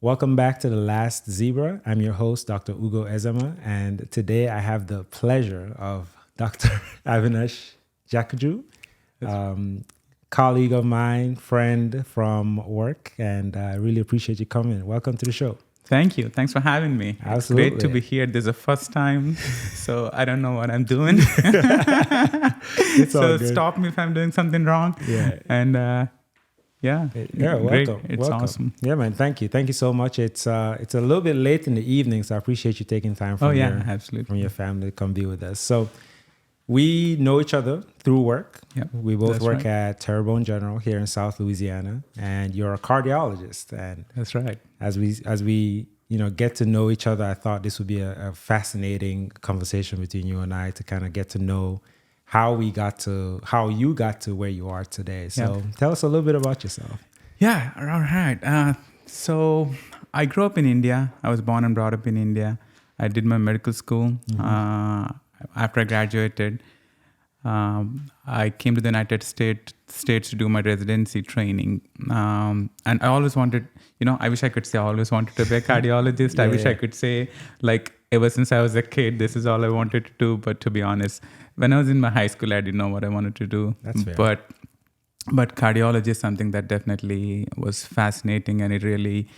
Welcome back to The Last Zebra. I'm your host, Dr. Ezema, and today I have the pleasure of Dr. Avaneesh Jakkoju, colleague of mine, friend from work, and I really appreciate you coming. Welcome to the show. Thank you. Thanks for having me. Absolutely. It's great to be here. This is the first time, so I don't know what I'm doing. So stop me if I'm doing something wrong. Yeah. And welcome. Great. It's welcome. Awesome. Yeah, man. Thank you. Thank you so much. It's a little bit late in the evening, so I appreciate you taking time from your family to come be with us. So we know each other through work. Yep, we both work at Terrebonne General here in South Louisiana, and you're a cardiologist. And that's right. As we get to know each other, I thought this would be a fascinating conversation between you and I to kind of get to know how you got to where you are today. So tell us a little bit about yourself. Yeah, all right. So I grew up in India. I was born and brought up in India. I did my medical school. Mm-hmm. After I graduated, I came to the United States to do my residency training. And I always wanted, I wish I could say I always wanted to be a cardiologist. I wish I could say, ever since I was a kid, this is all I wanted to do. But to be honest, when I was in my high school, I didn't know what I wanted to do. That's fair. But cardiology is something that definitely was fascinating, and it really,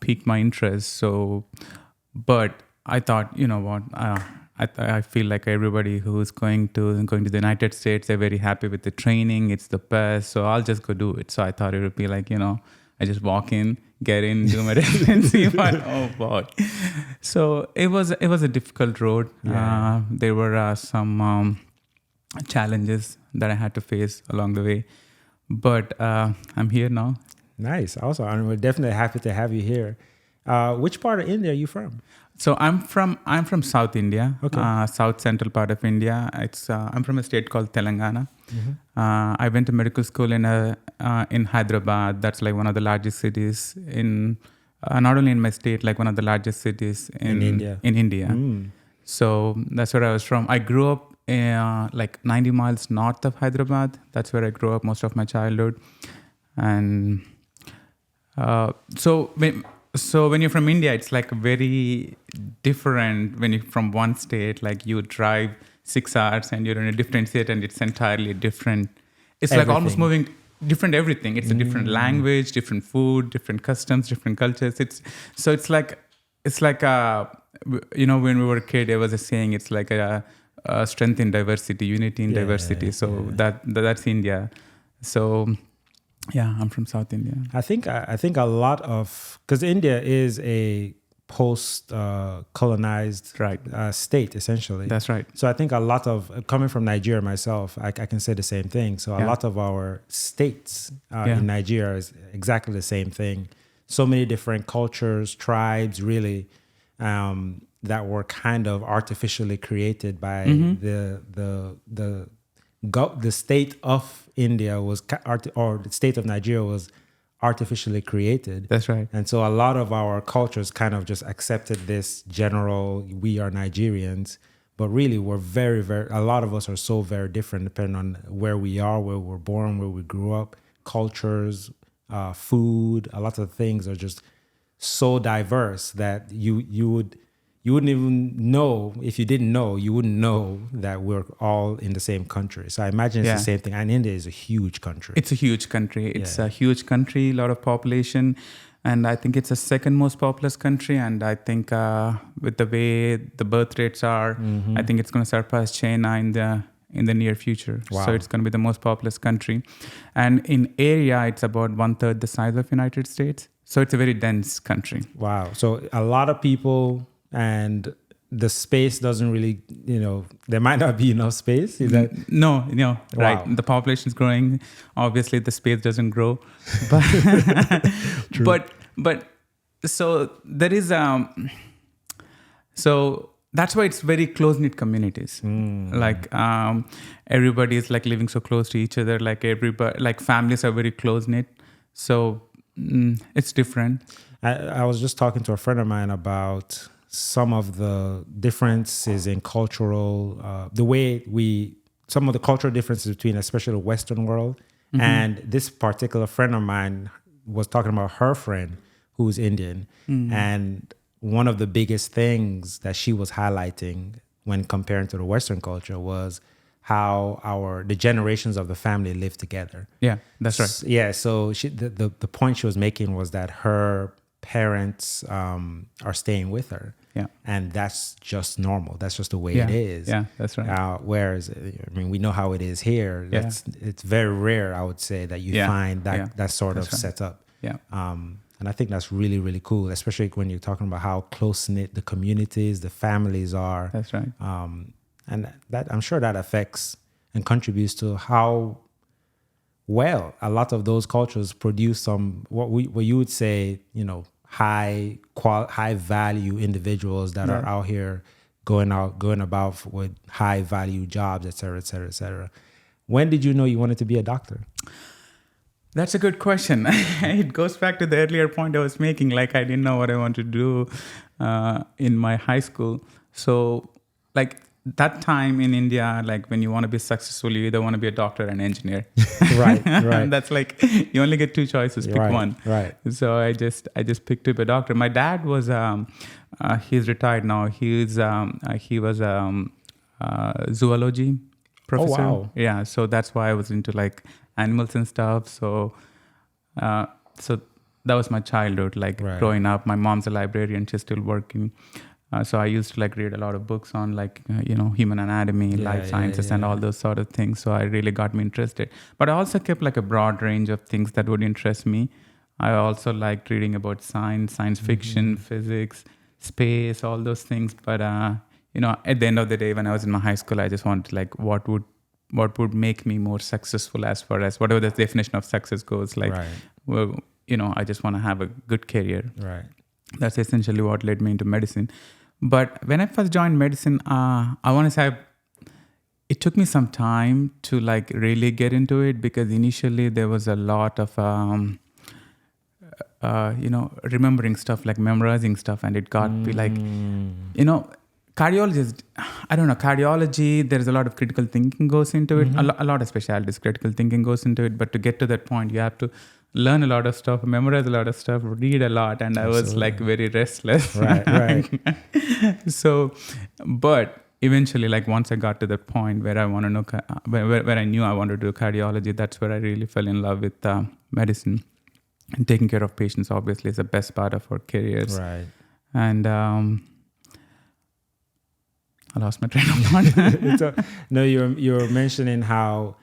piqued my interest. So, but I thought, I feel like everybody who's going to the United States, they're very happy with the training. It's the best. So I'll just go do it. So I thought it would be I just walk in, get in, do my residency. But oh boy. So it was a difficult road. Yeah. There were some challenges that I had to face along the way. But I'm here now. Nice. Also, and we're definitely happy to have you here. Which part of India are you from? So I'm from South India, okay. South central part of India. I'm from a state called Telangana. Mm-hmm. I went to medical school in Hyderabad. That's one of the largest cities in not only in my state, one of the largest cities in India. Mm. So that's where I was from. I grew up 90 miles north of Hyderabad. That's where I grew up most of my childhood. And So when you're from India, it's very different when you're from one state. You drive 6 hours and you're in a different state, and it's entirely different. It's everything. Almost moving different everything. It's a different language, different food, different customs, different cultures. When we were a kid, there was a saying. It's a strength in diversity, unity in diversity. So that's India. So. Yeah, I'm from South India. I think a lot of, because India is a post-colonized state, essentially. That's right. So I think a lot of, coming from Nigeria myself, I can say the same thing. So a lot of our states in Nigeria is exactly the same thing. So many different cultures, tribes, really, that were kind of artificially created by the state of India or the state of Nigeria was artificially created. That's right. And so a lot of our cultures kind of just accepted this general, we are Nigerians, but really we're very, very, a lot of us are so very different depending on where we are, where we're born, where we grew up, cultures, food, a lot of things are just so diverse that you wouldn't even know, if you didn't know, you wouldn't know that we're all in the same country. So I imagine it's the same thing. And India is a huge country. It's a huge country. It's a huge country, a lot of population. And I think it's the second most populous country. And I think with the way the birth rates are, I think it's going to surpass China in the near future. Wow. So it's going to be the most populous country. And in area, it's about 1/3 the size of United States. So it's a very dense country. Wow. So a lot of people... And the space doesn't really, there might not be enough space. Is that no, right? Wow. The population is growing. Obviously, the space doesn't grow, but but so there is so that's why it's very close knit communities. Everybody is living so close to each other. Families are very close knit. So it's different. I was just talking to a friend of mine about some of the differences in cultural, some of the cultural differences between especially the Western world. And this particular friend of mine was talking about her friend who's Indian. And one of the biggest things that she was highlighting when comparing to the Western culture was how the generations of the family live together. Yeah, that's right. Yeah, so the point she was making was that her parents are staying with her. Yeah. And that's just normal. That's just the way it is. Yeah, that's right. Whereas, I mean, we know how it is here. It's very rare, I would say, that you find that sort of setup. Yeah. And I think that's really, really cool, especially when you're talking about how close-knit the communities, the families are. That's right. And that I'm sure that affects and contributes to how well a lot of those cultures produce some what you would say, high value individuals that are out here going about with high value jobs, et cetera, et cetera, et cetera. When did you know you wanted to be a doctor? That's a good question. It goes back to the earlier point I was making. Like, I didn't know what I wanted to do in my high school. So, like, that time in India, like, when you want to be successful, you either want to be a doctor or an engineer. Right. And that's like, you only get two choices, pick one. Right. So I just picked to be a doctor. My dad was, he's retired now. He was zoology professor. Oh, wow. Yeah, so that's why I was into like animals and stuff. So that was my childhood, like growing up. My mom's a librarian, she's still working. So I used to like read a lot of books on like, human anatomy, life sciences and all those sort of things. So I really got me interested. But I also kept like a broad range of things that would interest me. I also liked reading about science fiction, physics, space, all those things. But, at the end of the day, when I was in my high school, I just wanted like what would make me more successful as far as whatever the definition of success goes. Like, well, I just want to have a good career. Right. That's essentially what led me into medicine. But when I first joined medicine, I want to say it took me some time to like really get into it, because initially there was a lot of, remembering stuff, like memorizing stuff. And it got me like, cardiology, there's a lot of critical thinking goes into it. A lot of specialties, critical thinking goes into it. But to get to that point, you have to learn a lot of stuff, memorize a lot of stuff, read a lot. And I was like very restless. Right. So, but eventually, like once I got to that point where I want to know, where I knew I wanted to do cardiology, that's where I really fell in love with medicine. And taking care of patients, obviously, is the best part of our careers. Right. And I lost my train of thought. No, you're mentioning how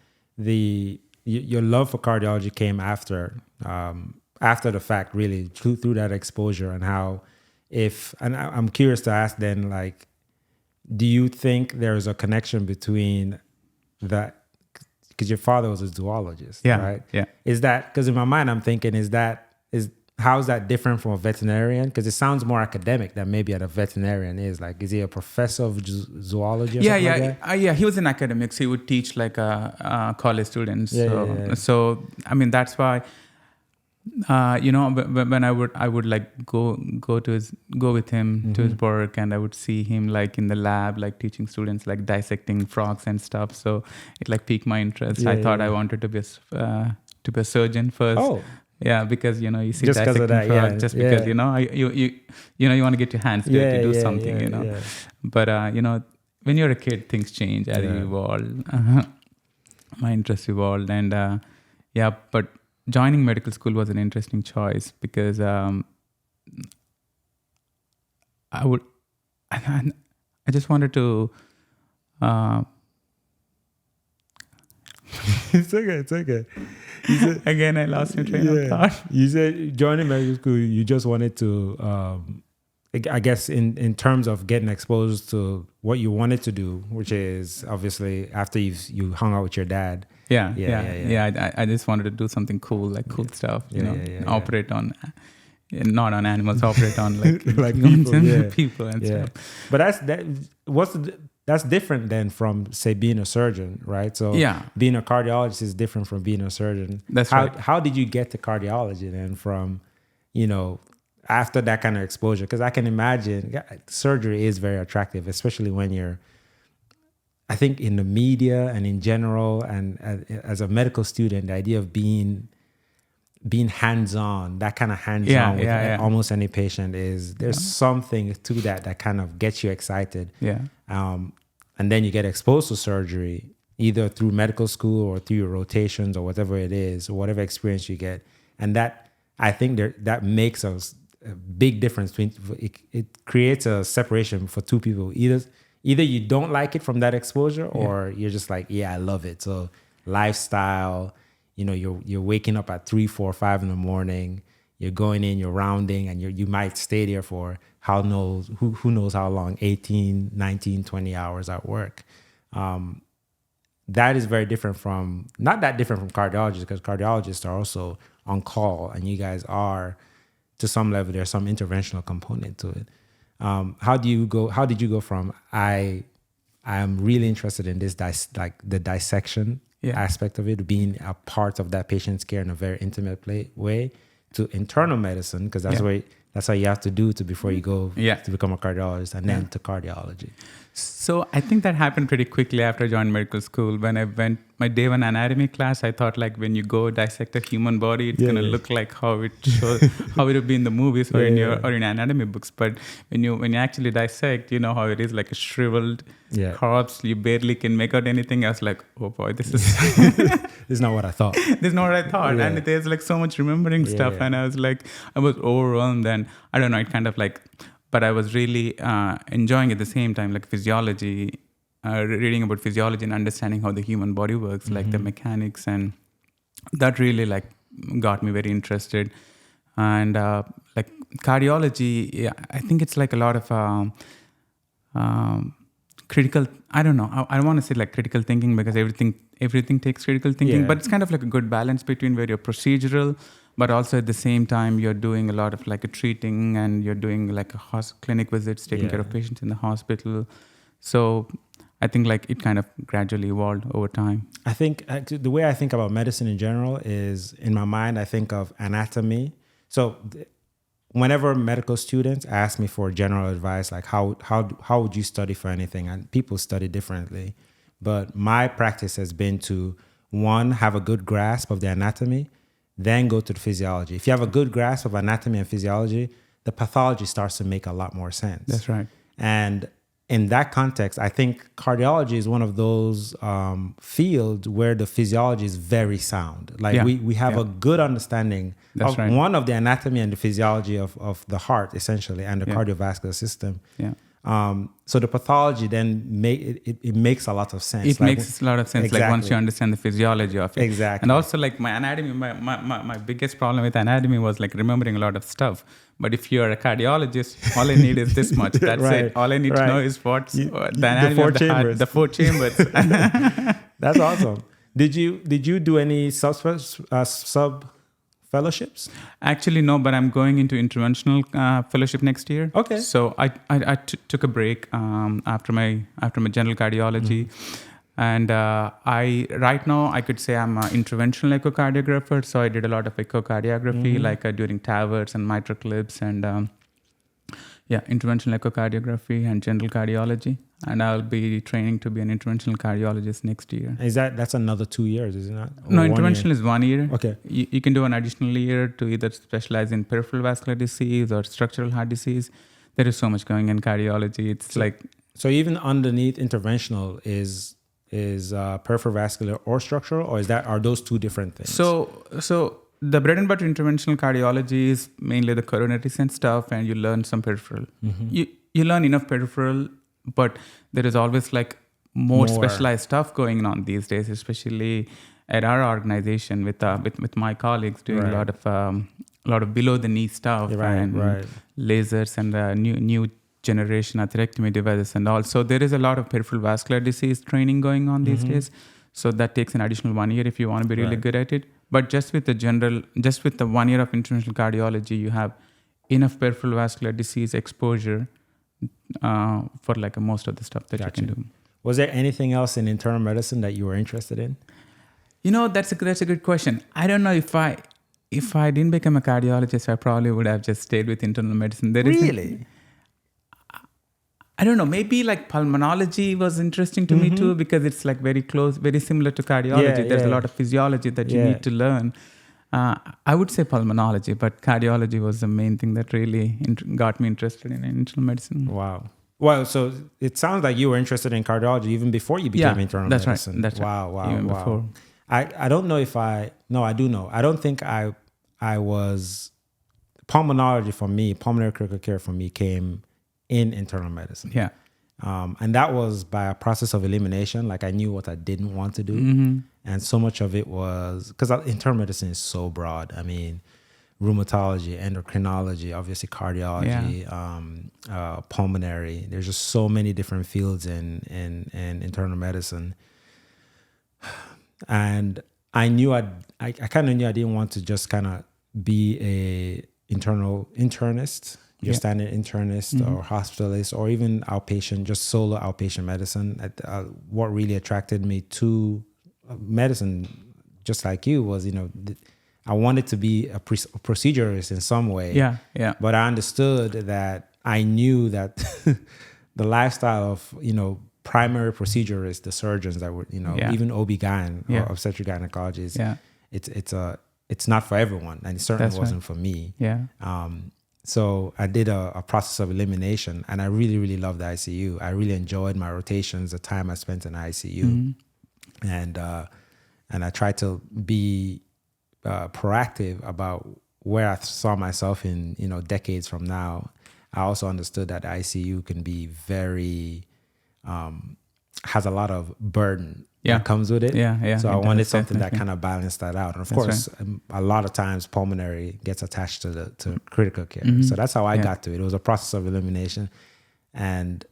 your love for cardiology came after the fact, really, through that exposure, and how I'm curious to ask then, like, do you think there's a connection between that? Because your father was a zoologist, right? Yeah. Is that, because in my mind I'm thinking, how is that different from a veterinarian? Because it sounds more academic than maybe a veterinarian is. Like, is he a professor of zoology? Or something like that? Yeah. He was in academics. He would teach like college students. So I mean, that's why. When I would like go with him to his work, and I would see him like in the lab, like teaching students like dissecting frogs and stuff. So it like piqued my interest. I thought I wanted to be a surgeon first. Oh. Yeah, because you see just dissecting frogs, just because you want to get your hands dirty to do something. Yeah. But when you're a kid, things change as you evolve. My interest evolved, and but joining medical school was an interesting choice, because I just wanted to. It's okay. Again, I lost my train of thought. You said joining medical school, you just wanted to, I guess, in terms of getting exposed to what you wanted to do, which is obviously after you hung out with your dad. Yeah. I just wanted to do something cool, like cool stuff. Operate on, not on animals, operate on like people and stuff. But that's different than from, say, being a surgeon, right? So being a cardiologist is different from being a surgeon. That's right. How did you get to cardiology then from, after that kind of exposure? Because I can imagine surgery is very attractive, especially when you're, I think, in the media and in general, and as a medical student, the idea of being being hands-on, that kind of hands-on with almost any patient there's something to that kind of gets you excited. Yeah. And then you get exposed to surgery either through medical school or through your rotations or whatever it is, or whatever experience you get. And that, I think that makes a big difference between, it creates a separation for two people. Either you don't like it from that exposure, or you're just like, yeah, I love it. So lifestyle, you're waking up at 3, 4, 5 in the morning, you're going in, you're rounding, and you might stay there for who knows how long, 18, 19, 20 hours at work. That is very different from, not that different from cardiologists, because cardiologists are also on call, and you guys are, to some level, there's some interventional component to it. How did you go from, I'm really interested in this, the dissection aspect of it, being a part of that patient's care in a very intimate way, to internal medicine, because that's how you have to do before you go to become a cardiologist, and then to cardiology. So I think that happened pretty quickly after I joined medical school. When I went my day one anatomy class, I thought like when you go dissect a human body, it's gonna look like how it shows, how it would be in the movies or in anatomy books. But when you actually dissect, you know how it is, like a shriveled corpse. You barely can make out anything. I was like, oh boy, this is this is not what I thought. This is not what I thought. And there's like so much remembering stuff, and I was overwhelmed. And I don't know, it kind of like. But I was really enjoying at the same time, like physiology, reading about physiology and understanding how the human body works, like the mechanics, and that really like got me very interested. And like cardiology, I think it's like a lot of critical. I don't know. I don't want to say like critical thinking, because everything takes critical thinking. But it's kind of like a good balance between where you're procedural, but also at the same time, you're doing a lot of like a treating, and you're doing like a clinic visits, taking care of patients in the hospital. So I think like it kind of gradually evolved over time. I think the way I think about medicine in general is, in my mind, I think of anatomy. So whenever medical students ask me for general advice, like how would you study for anything? And people study differently. But my practice has been to, one, have a good grasp of the anatomy, then go to the physiology. If you have a good grasp of anatomy and physiology, the pathology starts to make a lot more sense. That's right. And in that context, I think cardiology is one of those fields where the physiology is very sound. Like we have a good understanding of one of the anatomy and the physiology of the heart, essentially, and the cardiovascular system. Yeah. So the pathology then makes a lot of sense. It makes a lot of sense, like once you understand the physiology of it. Exactly. And also like my anatomy, my biggest problem with anatomy was like remembering a lot of stuff. But if you're a cardiologist, all I need is this much. That's it. All I need to know is what's the anatomy of the heart, the 4 chambers. That's awesome. Did you do any sub fellowships? Actually, no, but I'm going into interventional fellowship next year. Okay. So I took a break after my general cardiology. And right now I could say I'm an interventional echocardiographer. So I did a lot of echocardiography, like during TAVRs and mitral clips, and interventional echocardiography and general cardiology. And I'll be training to be an interventional cardiologist next year. That's another 2 years, is it not? No, interventional is 1 year. Okay. You can do an additional year to either specialize in peripheral vascular disease or structural heart disease. There is so much going in cardiology. It's so even underneath interventional is peripheral vascular or structural, or are those two different things? So the bread and butter interventional cardiology is mainly the coronary sense stuff, and you learn some peripheral. You learn enough peripheral, but there is always like more specialized stuff going on these days, especially at our organization with my colleagues doing a lot of below the knee stuff and lasers and new generation atherectomy devices and all. So there is a lot of peripheral vascular disease training going on these days. So that takes an additional 1 year if you want to be really good at it. But just with the 1 year of interventional cardiology, you have enough peripheral vascular disease exposure for like most of the stuff that you can do. Was there anything else in internal medicine that you were interested in? That's a good question. I don't know if I didn't become a cardiologist, I probably would have just stayed with internal medicine. Really? I don't know. Maybe like pulmonology was interesting to me too, because it's like very close, very similar to cardiology. There's a lot of physiology that you need to learn. I would say pulmonology, but cardiology was the main thing that really got me interested in internal medicine. Wow. Well, so it sounds like you were interested in cardiology even before you became internal that's medicine. Right. That's wow, right. Wow, Even wow. Before. I don't know if I do know. I don't think I was pulmonology for me, pulmonary critical care for me came in internal medicine. Yeah. And that was by a process of elimination. Like I knew what I didn't want to do. Mm-hmm. And so much of it was because internal medicine is so broad. I mean, rheumatology, endocrinology, obviously cardiology, pulmonary. There's just so many different fields in internal medicine. And I knew I kind of knew I didn't want to just kind of be a internist, your standard internist or hospitalist, or even outpatient, just solo outpatient medicine. What really attracted me to medicine, just like you, was, I wanted to be a proceduralist in some way. Yeah, yeah. But I understood that I knew that the lifestyle of, primary procedurists, the surgeons that were, even OB-GYN or obstetric gynecologists, it's not for everyone, and it certainly wasn't for me. Yeah. So I did a process of elimination, and I really, really loved the ICU. I really enjoyed my rotations, the time I spent in the ICU, and I tried to be proactive about where I saw myself in, decades from now. I also understood that the ICU can be very has a lot of burden that comes with it. Yeah. So I wanted something that kind of balanced that out. And of course, a lot of times pulmonary gets attached to critical care. So that's how I got to it. It was a process of elimination. And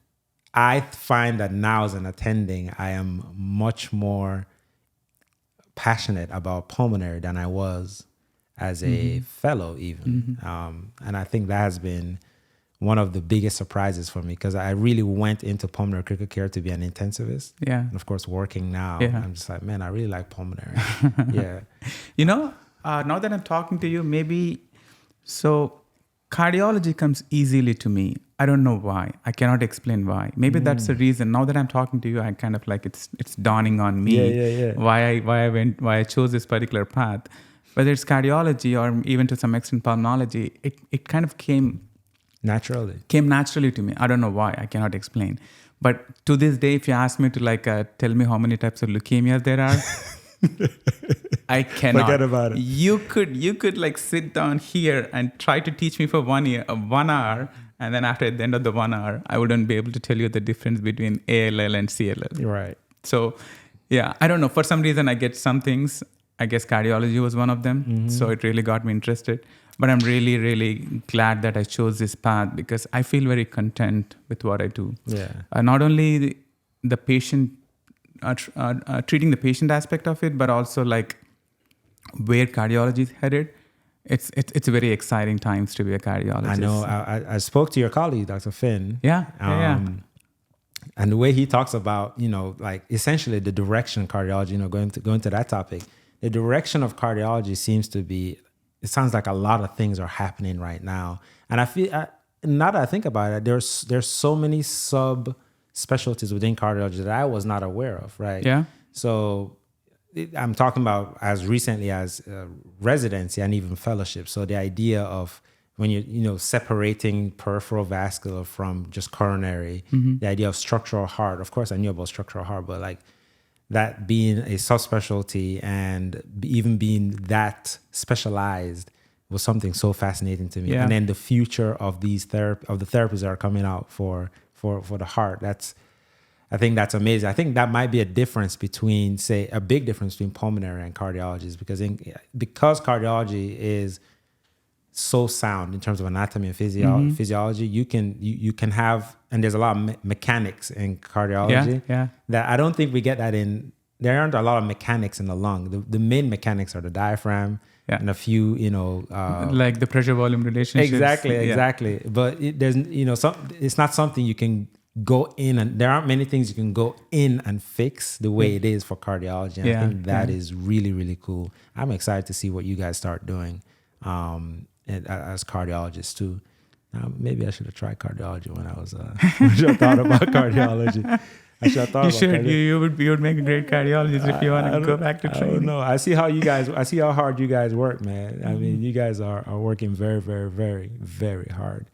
I find that now as an attending, I am much more passionate about pulmonary than I was as a fellow even. And I think that has been one of the biggest surprises for me, because I really went into pulmonary critical care to be an intensivist. Yeah. And of course, working now, I'm just like, man, I really like pulmonary. Yeah. Now that I'm talking to you, so cardiology comes easily to me. I don't know why. I cannot explain why. Maybe that's the reason. Now that I'm talking to you, I kind of like it's dawning on me why I chose this particular path. Whether it's cardiology or even to some extent pulmonology, it kind of came naturally to me. I don't know why. I cannot explain. But to this day, if you ask me to tell me how many types of leukemia there are, I cannot. Forget about it. You could sit down here and try to teach me for 1 hour, and then after at the end of the 1 hour, I wouldn't be able to tell you the difference between ALL and CLL. Right. So, yeah, I don't know. For some reason, I get some things. I guess cardiology was one of them. So it really got me interested. But I'm really, really glad that I chose this path, because I feel very content with what I do. Yeah. Not only the patient, treating the patient aspect of it, but also where cardiology is headed. It's very exciting times to be a cardiologist. I know. I spoke to your colleague, Dr. Finn. Yeah. And the way he talks about, essentially the direction cardiology, going to that topic, the direction of cardiology seems to be, it sounds like a lot of things are happening right now. And I feel, now that I think about it, there's so many sub-specialties within cardiology that I was not aware of, right? Yeah. So I'm talking about as recently as residency and even fellowship. So the idea of when you're separating peripheral vascular from just coronary, the idea of structural heart. Of course, I knew about structural heart, but that being a subspecialty and even being that specialized was something so fascinating to me. Yeah. And then the future of these the therapies that are coming out for the heart. I think that's amazing. I think that might be a big difference between pulmonary and cardiology, because cardiology is so sound in terms of anatomy and physiology. You can have, and there's a lot of mechanics in cardiology that I don't think we get that in. There aren't a lot of mechanics in the lung. The main mechanics are the diaphragm and a few, like the pressure volume relationships. Exactly. But it's not something you can go in, and there aren't many things you can go in and fix the way it is for cardiology. And I think that is really, really cool. I'm excited to see what you guys start doing as cardiologists too. Maybe I should have tried cardiology when I was when I thought about cardiology. I should have thought You about should. cardio. You would make a great cardiologist if you want to go back to I don't training. know. I see how hard you guys work, man. I mean, you guys are working very, very, very, very hard.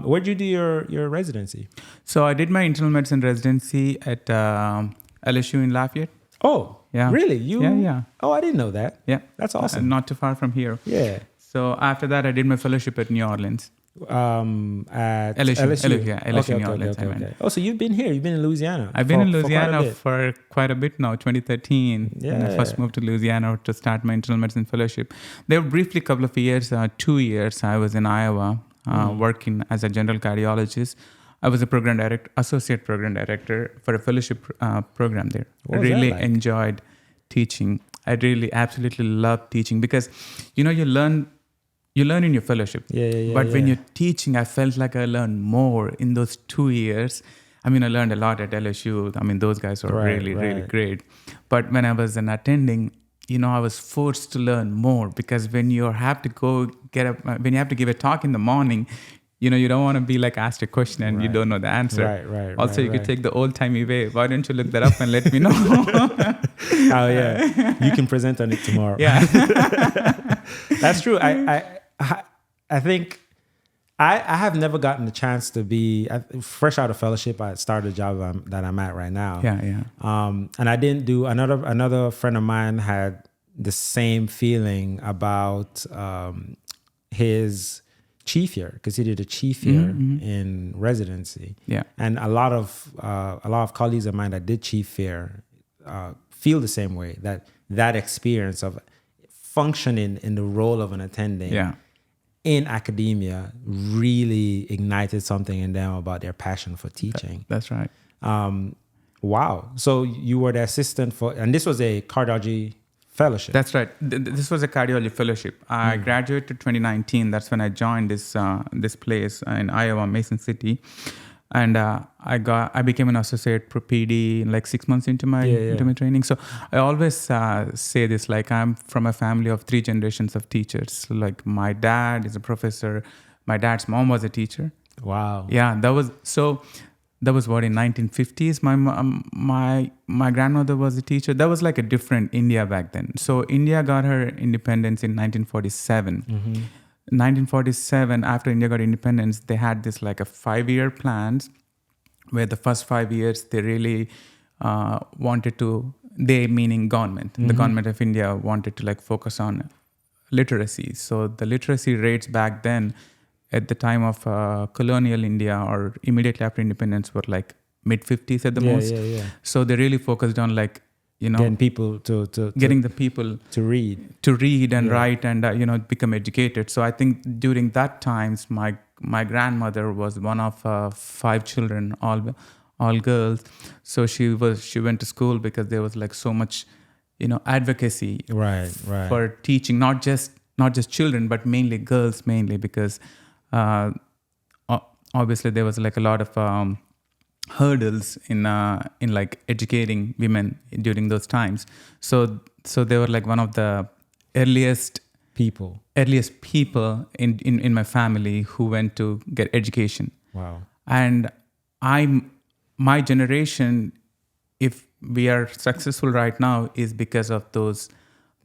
Where'd you do your residency? So I did my internal medicine residency at LSU in Lafayette. Oh, Yeah. really? Yeah. Oh, I didn't know that. Yeah. That's awesome. Not too far from here. Yeah. So after that, I did my fellowship at New Orleans. At LSU. LSU. Yeah, LSU New Orleans. Okay. Oh, so you've been here. You've been in Louisiana. I've been in for quite a Louisiana bit. for quite a bit now, 2013. When I first moved to Louisiana to start my internal medicine fellowship. There were briefly a couple of years, 2 years, I was in Iowa working as a general cardiologist. I was a associate program director for a fellowship program there. I really enjoyed teaching. I really absolutely love teaching because, you learn in your fellowship. But when you're teaching, I felt like I learned more in those 2 years. I mean, I learned a lot at LSU. I mean, those guys were really great. But when I was an attending, I was forced to learn more because when you have to when you have to give a talk in the morning, you don't want to be like asked a question and you don't know the answer. Right. Also, you could take the old-timey way. Why don't you look that up and let me know? Oh, yeah. You can present on it tomorrow. Yeah. That's true. I think I have never gotten the chance to be fresh out of fellowship. I started a job that I'm at right now. Yeah. And I didn't do another friend of mine had the same feeling about his chief year because he did a chief year in residency. Yeah. And a lot of colleagues of mine that did chief year feel the same way, that experience of functioning in the role of an attending in academia really ignited something in them about their passion for teaching. That's right. Wow. So you were the assistant and this was a cardiology fellowship. That's right. This was a cardiology fellowship. I graduated 2019. That's when I joined this place in Iowa, Mason City. And I became an associate pro PD like 6 months into my training. So I always say this, like I'm from a family of 3 generations of teachers. Like my dad is a professor. My dad's mom was a teacher. Wow. Yeah, that was what in 1950s. My grandmother was a teacher. That was like a different India back then. So India got her independence in 1947. 1947, after India got independence, they had this like a 5-year plans where the first 5 years they really wanted to, they meaning government, the government of India wanted to like focus on literacy. So the literacy rates back then at the time of colonial India or immediately after independence were like mid-50s at the most. So they really focused on like, getting people getting the people to read and write and become educated. So I think during that times my grandmother was one of 5 children, all girls. So she went to school because there was like so much advocacy for teaching not just children but mainly girls because obviously there was like a lot of hurdles in like educating women during those times. So they were like one of the earliest people in my family who went to get education. Wow. And my generation, if we are successful right now, is because of those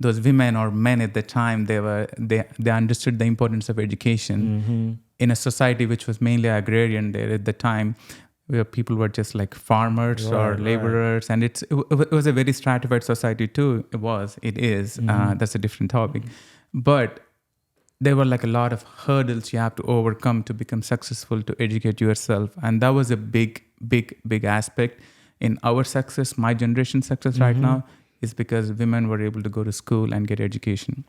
women or men at the time. They understood the importance of education in a society which was mainly agrarian there at the time, where people were just like farmers or laborers. And it was a very stratified society too. It is. That's a different topic. But there were like a lot of hurdles you have to overcome to become successful, to educate yourself. And that was a big aspect in our success. My generation's success right now is because women were able to go to school and get education.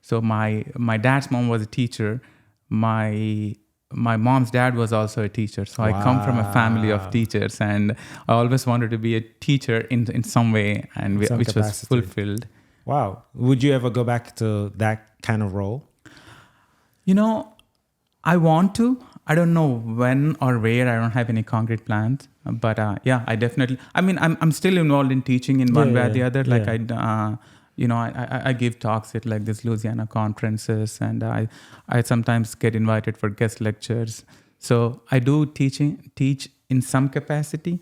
So my dad's mom was a teacher. My mom's dad was also a teacher. So I come from a family of teachers, and I always wanted to be a teacher in some way, and which capacity was fulfilled. Wow. Would you ever go back to that kind of role? I want to. I don't know when or where. I don't have any concrete plans. But I definitely. I mean, I'm still involved in teaching in one way or the other. Like I give talks at like this Louisiana conferences, and I sometimes get invited for guest lectures. So I do teach in some capacity,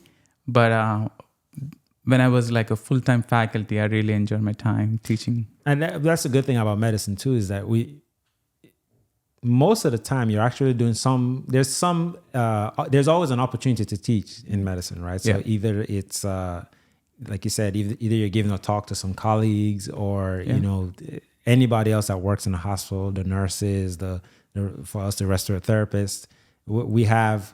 But when I was like a full-time faculty, I really enjoyed my time teaching. And that's the good thing about medicine too, is that most of the time you're actually doing there's always an opportunity to teach in medicine, right? So either it's like you said, either you're giving a talk to some colleagues or anybody else that works in the hospital, the nurses, for us the respiratory therapists, we have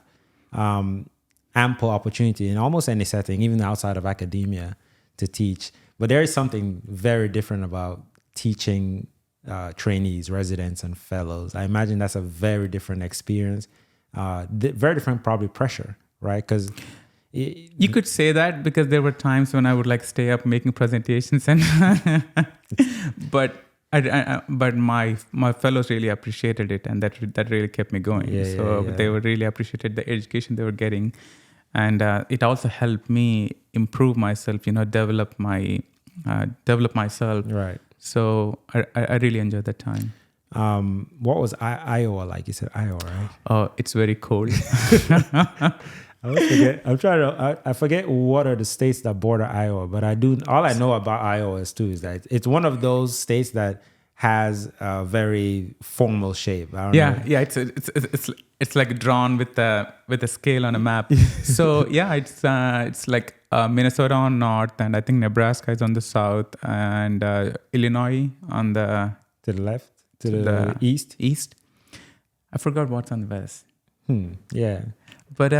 ample opportunity in almost any setting, even outside of academia, to teach. But there is something very different about teaching trainees, residents, and fellows. I imagine that's a very different experience, very different probably pressure, right? Because you could say that, because there were times when I would like stay up making presentations, and but my fellows really appreciated it, and that really kept me going. They were really appreciated the education they were getting, and it also helped me improve myself. Develop myself. Right. So I really enjoyed that time. What was Iowa like? You said Iowa, right? Oh, it's very cold. I forget what are the states that border Iowa, but all I know about Iowa is that it's one of those states that has a very formal shape. I don't know. It's like drawn with a scale on a map. So it's like Minnesota on north, and I think Nebraska is on the south, and Illinois on the to the left, to the east. I forgot what's on the west. Yeah, but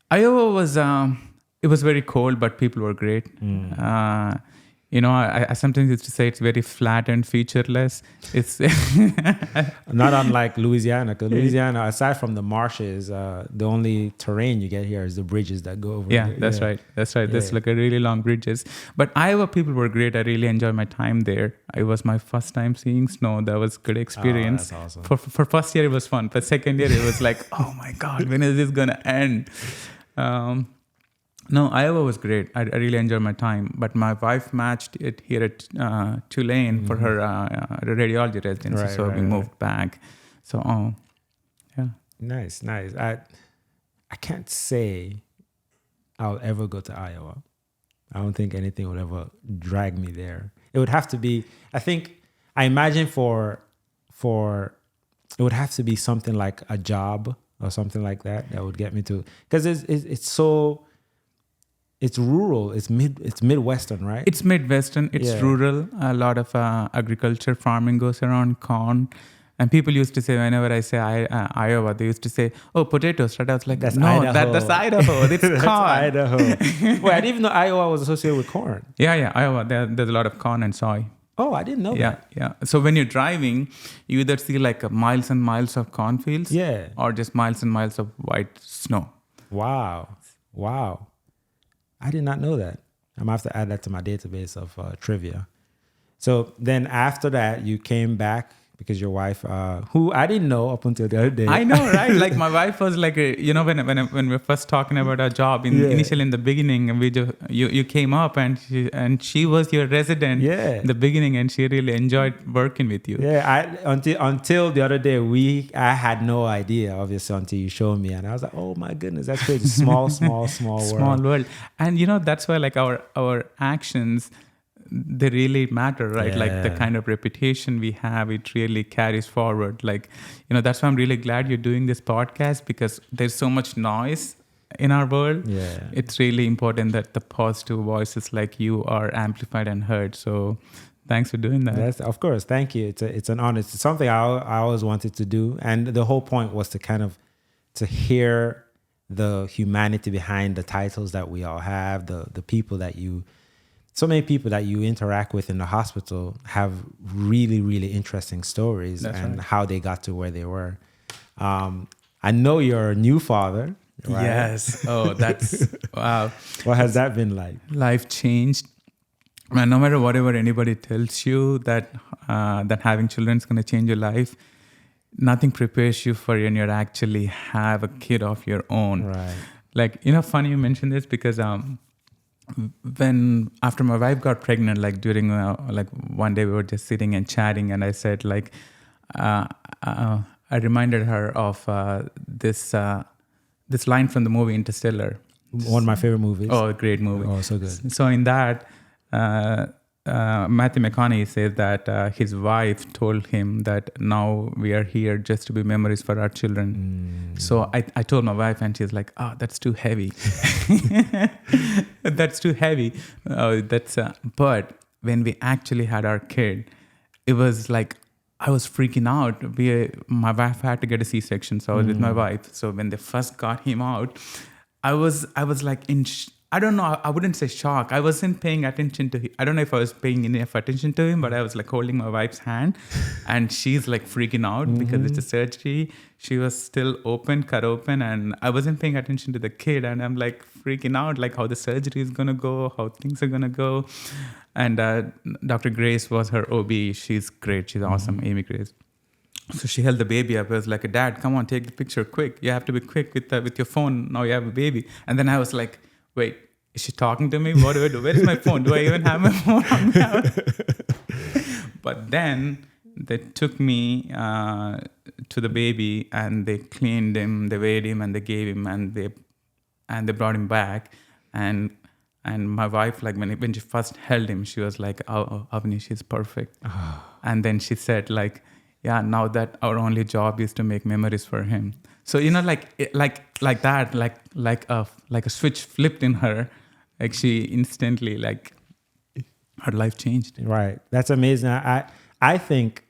Iowa was it was very cold, but people were great. I sometimes used to say it's very flat and featureless. It's not unlike Louisiana, because Louisiana, aside from the marshes, the only terrain you get here is the bridges that go over. That's right. There's like a really long bridges. But Iowa people were great. I really enjoyed my time there. It was my first time seeing snow. That was a good experience. That's awesome. For first year it was fun. But second year it was like, oh my God, when is this gonna end? No, Iowa was great. I really enjoyed my time. But my wife matched it here at Tulane for her radiology residency. So we moved back. So, yeah. Nice. I can't say I'll ever go to Iowa. I don't think anything would ever drag me there. It would have to be, I imagine for it would have to be something like a job or something like that would get me to, because it's rural. It's Midwestern, right? It's Midwestern. It's rural. A lot of agriculture, farming goes around, corn. And people used to say, whenever I say Iowa, they used to say, "Oh, potatoes." Right? I was like, that's "No, Idaho. that's Idaho. It's corn." That's Idaho. Well, I didn't even know Iowa was associated with corn. Yeah, Iowa. There's a lot of corn and soy. Oh, I didn't know that. Yeah. So when you're driving, you either see like miles and miles of cornfields, or just miles and miles of white snow. Wow. I did not know that. I'm going to have to add that to my database of trivia. So then after that, you came back because your wife, who I didn't know up until the other day. I know, right? Like my wife was like, when we were first talking about our job, initially in the beginning, you came up and she was your resident in the beginning, and she really enjoyed working with you. Yeah, until the other day, I had no idea, obviously, until you showed me, and I was like, oh my goodness, that's crazy. Small world. Small world. And that's why like our actions, they really matter, right? Like the kind of reputation we have, it really carries forward. Like, that's why I'm really glad you're doing this podcast, because there's so much noise in our world. Yeah. It's really important that the positive voices like you are amplified and heard. So thanks for doing that. Of course. Thank you. It's an honor. It's something I always wanted to do. And the whole point was to hear the humanity behind the titles that we all have, the people that so many people that you interact with in the hospital have really, really interesting stories how they got to where they were. I know you're a new father, right? Yes. Oh, that's, wow. What has that been like? Life changed. Man, no matter whatever anybody tells you that having children is going to change your life, nothing prepares you for when you actually have a kid of your own. Right. Like, funny you mentioned this, because after my wife got pregnant, like during like one day we were just sitting and chatting, and I said like I reminded her of this line from the movie Interstellar, One of my favorite movies. Oh, great movie. Oh, so good. So in that, Matthew McConaughey says that his wife told him that now we are here just to be memories for our children. So I told my wife, and she's like, "Oh, that's too heavy. That's too heavy." But when we actually had our kid, it was like I was freaking out. My wife had to get a C-section, so I was with my wife. So when they first got him out, I was like I don't know. I wouldn't say shock. I wasn't paying attention to him. I don't know if I was paying enough attention to him, but I was like holding my wife's hand, and she's like freaking out because it's a surgery. She was still cut open, and I wasn't paying attention to the kid, and I'm like freaking out, like how the surgery is gonna go, how things are gonna go. And Dr. Grace was her OB. She's great. She's awesome, Amy Grace. So she held the baby up. I was like, "Dad, come on, take the picture quick. You have to be quick with your phone. Now you have a baby." And then I was like, "Wait, is she talking to me? What do I do? Where is my phone? Do I even have my phone on me?" But then they took me to the baby, and they cleaned him, they weighed him, and they gave him, and they brought him back. And my wife, like when she first held him, she was like, "Oh, Avaneesh is perfect." And then she said, like, "Yeah, now that our only job is to make memories for him." So like that, like a switch flipped in her. Like she instantly, like her life changed. Right. That's amazing. I think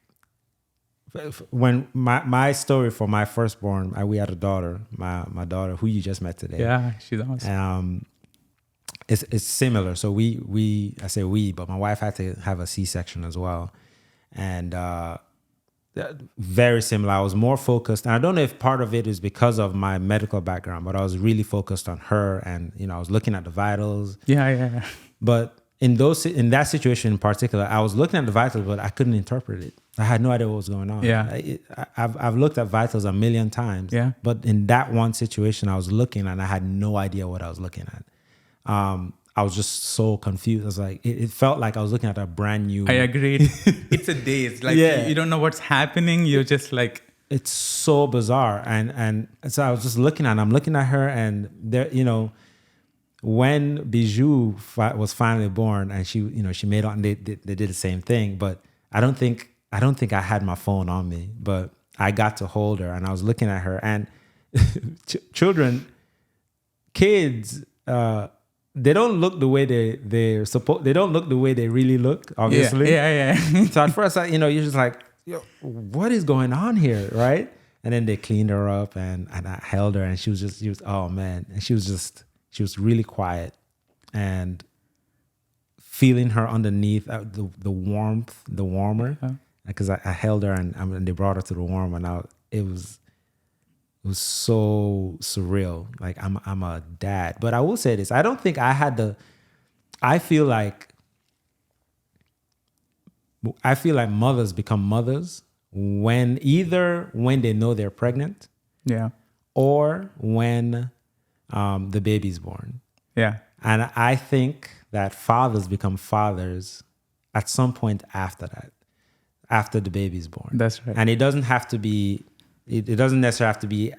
when my story for my firstborn, we had a daughter, my daughter who you just met today. Yeah, she's awesome. It's similar. So I say we, but my wife had to have a C-section as well, and very similar. I was more focused, and I don't know if part of it is because of my medical background, but I was really focused on her, and I was looking at the vitals. Yeah. But in that situation in particular, I was looking at the vitals, but I couldn't interpret it. I had no idea what was going on. Yeah. I've looked at vitals a million times. Yeah. But in that one situation, I was looking and I had no idea what I was looking at. I was just so confused. I was like, it felt like I was looking at a brand new. I agreed. It's a daze. Like you don't know what's happening. You're just like. It's so bizarre. And so I was just looking at her, and there, when Bijou was finally born, and she made on, they did the same thing, but I don't think I had my phone on me, but I got to hold her, and I was looking at her, and kids, they don't look the way they're supposed. They don't look the way they really look. Obviously, yeah. So at first, you're just like, "Yo, what is going on here?" Right? And then they cleaned her up, and I held her, and she was oh man, and she was really quiet, and feeling her underneath the warmth, the warmer, because I held her, and they brought her to the warmer, and it was so surreal. Like I'm a dad, but I will say this: I don't think I had I feel like mothers become mothers either when they know they're pregnant, or when the baby's born. Yeah. And I think that fathers become fathers at some point after that, after the baby's born. That's right. And it doesn't have to be. It doesn't necessarily have to be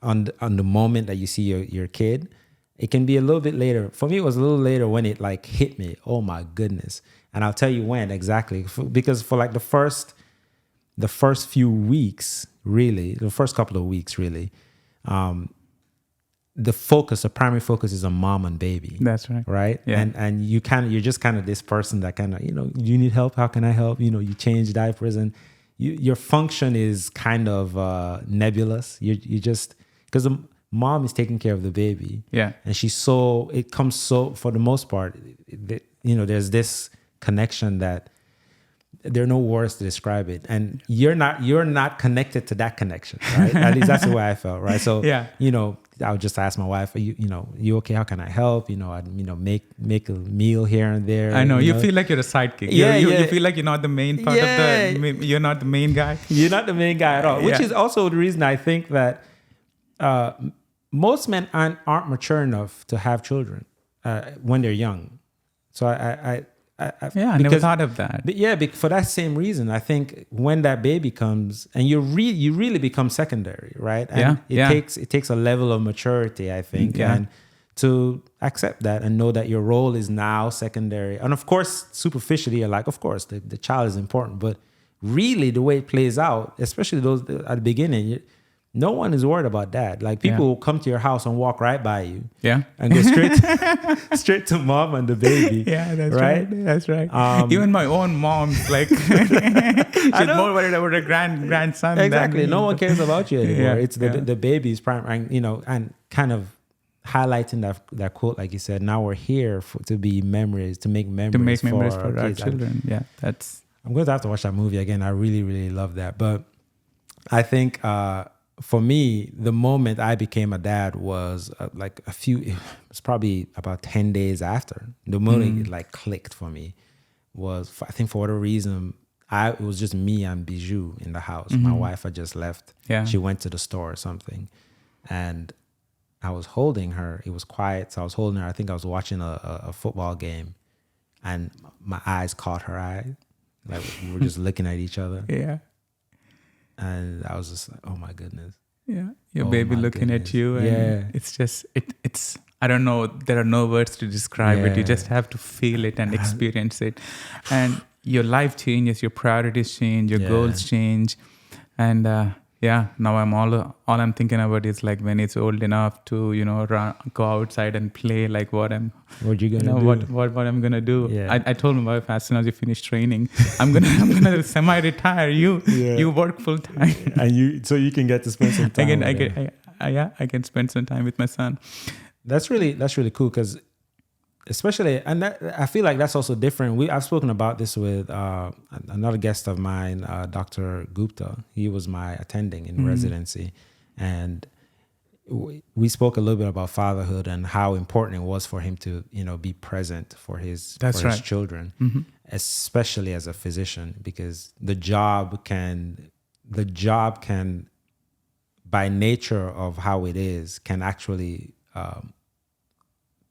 on the moment that you see your kid. It can be a little bit later. For me, it was a little later when it like hit me. Oh my goodness! And I'll tell you when exactly. Because for like the first few weeks, really, the first couple of weeks, really, the primary focus is on mom and baby. That's right. Right? Yeah. And you're just kind of this person that kind of, you need help. How can I help? You change diapers, and your function is kind of nebulous. You just, because the mom is taking care of the baby. Yeah. And it comes for the most part, there's this connection that there are no words to describe it. And you're not connected to that connection, right? At least that's the way I felt, right? So, I would just ask my wife, you okay? How can I help? I'd make a meal here and there. I know. You feel like you're a sidekick. You feel like you're not the main part of you're not the main guy. You're not the main guy at all, which is also the reason I think that most men aren't mature enough to have children when they're young. So I never thought of that. For that same reason, I think when that baby comes, and you really become secondary, right? And it takes a level of maturity, I think. Yeah. And to accept that and know that your role is now secondary. And of course, superficially, you're like, of course, the child is important. But really, the way it plays out, especially those at the beginning, no one is worried about that. Like people will come to your house and walk right by you. Yeah. And go straight to mom and the baby. Yeah, that's right. That's right. Even my own mom's like, she's more worried about her grandson. Exactly. Than No one cares about you anymore. Yeah, It's the baby's prime, and kind of highlighting that quote, like you said, now we're here to be memories, to make memories for our our kids. children. Yeah, I'm going to have to watch that movie again. I really, really love that. But I think for me, the moment I became a dad was it was probably about 10 days after. The moment it clicked for me was, I think for whatever reason, it was just me and Bijou in the house. My wife had just left. Yeah. She went to the store or something. And I was holding her. It was quiet. So I was holding her. I think I was watching a football game. And my eyes caught her eye. Like we were just looking at each other. Yeah. And I was just like, oh my goodness. Yeah. Your baby looking at you. And it's just, it's, I don't know. There are no words to describe it. You just have to feel it and experience it. And your life changes, your priorities change, your goals change. And now all I'm thinking about is like when it's old enough to, go outside and play, like what I'm gonna do. Yeah. I told my wife, as soon as you finish training, I'm gonna semi-retire. You work full time. And so you can get to spend some time. I can spend some time with my son. That's really cool because especially, and I feel like that's also different. I've spoken about this with another guest of mine, Dr. Gupta. He was my attending in residency, and we spoke a little bit about fatherhood and how important it was for him to, be present for his children, especially as a physician, because the job can, by nature of how it is, can actually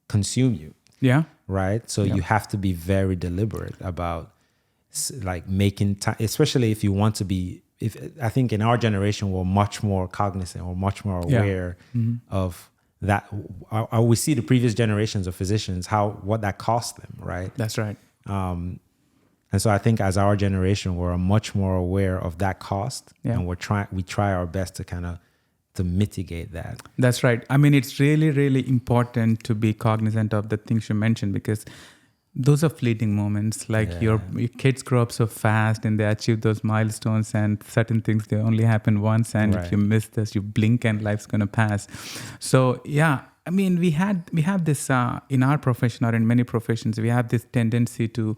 consume you. Yeah. Right. So you have to be very deliberate about making time, especially if you want to be, I think in our generation, we're much more cognizant or much more aware of that. We see the previous generations of physicians, what that cost them. Right. That's right. And so I think as our generation, we're much more aware of that cost, and we try our best to kind of to mitigate that. That's right. I mean, it's really, really important to be cognizant of the things you mentioned, because those are fleeting moments. Like your kids grow up so fast and they achieve those milestones, and certain things, they only happen once. And if you miss this, you blink and life's going to pass. So, I mean, we have this in our profession or in many professions, we have this tendency to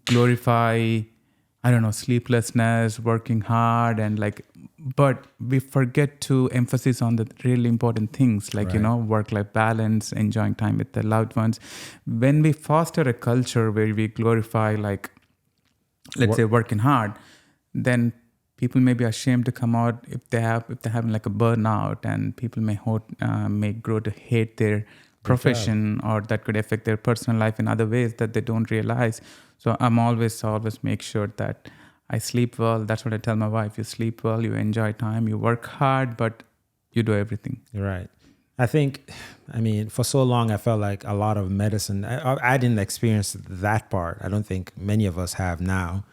glorify, sleeplessness, working hard, and but we forget to emphasize on the really important things like, work-life balance, enjoying time with the loved ones. When we foster a culture where we glorify, let's say working hard, then people may be ashamed to come out if they're having like a burnout, and people may grow to hate their profession, or that could affect their personal life in other ways that they don't realize. So I'm always make sure that I sleep well. That's what I tell my wife. You sleep well, you enjoy time, you work hard, but you do everything. Right. I think, for so long, I felt like a lot of medicine, I didn't experience that part. I don't think many of us have now,